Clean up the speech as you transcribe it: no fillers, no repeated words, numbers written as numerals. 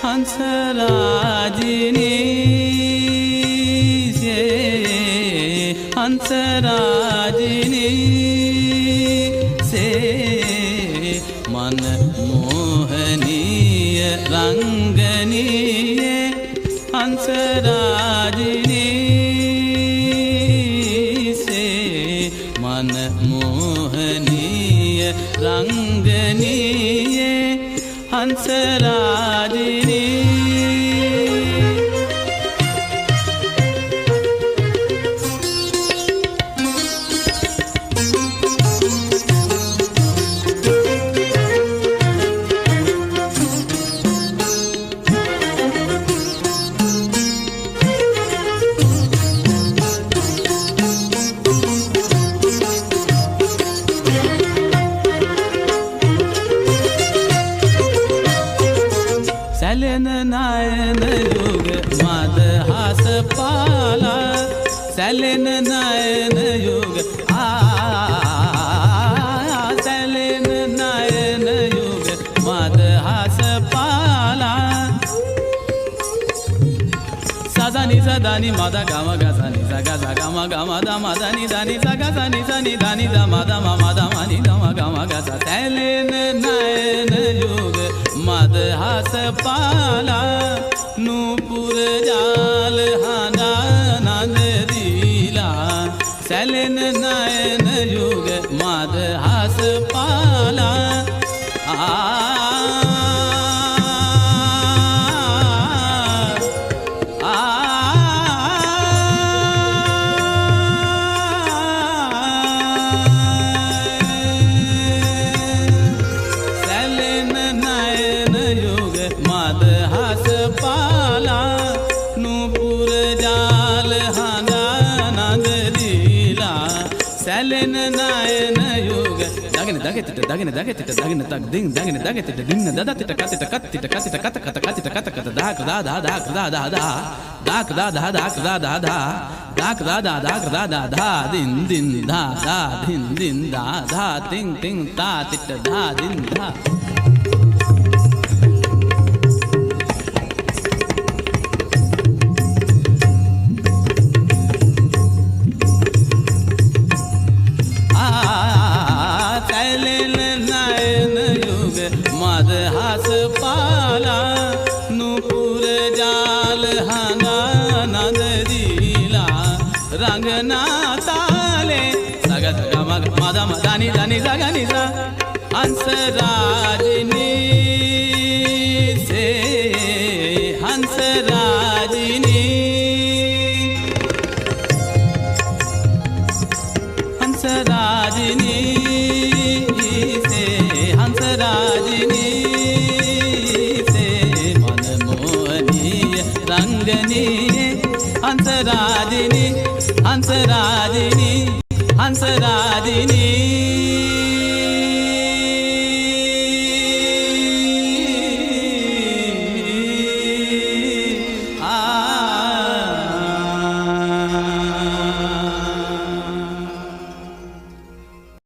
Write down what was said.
हंसराजिनी से हंसराजिनी से मन मोहनीय रंगनीय हंसराजिनी से मन मोहनीय रंगनीय हंसराजिनी सैलन नयन युग मदहास पाला सैलन नयन युग सैलन नयन युग मदहास पाला सदानी सदानी मदा गम गसानी सगा सगा म गम दम दानी दानी सगा सानी सानी दानी दम दम मदा मनी दम गम गसा सैलन नयन युग मदहास पाला नूपुर जाल हाना नंद दीला सैलन नयन युग मदहास पाला मदहास पाला नूपुर जाल हाना नंद लीला सैलन नयन युग दगन दगे तिट दगन दगे तिट दगन तक दिन दगन दगे तिट दिन ददा तिट कत तिट कत तिट कत कत कत कत कत कत दाक दा दा दाक दा दा दा दाक दा दा दाक दा दा दा दाक दा दा दाक दा दा धा दिन दिन धा धा दिन दिन धा धा तिंग तिंग ता तिट धा दिन धा मदहास पाला नूपुर जाल हाना नंद दीला रंगना ताले सगा सगा मदा मदानी दानी सगा निसा हंसराजिनी से हंसराजिनी हंसराजिनी से हंसराजिनी से मन मोहनीय रंगनीय हंसराजिनी हंसराजिनी हंसराजिनी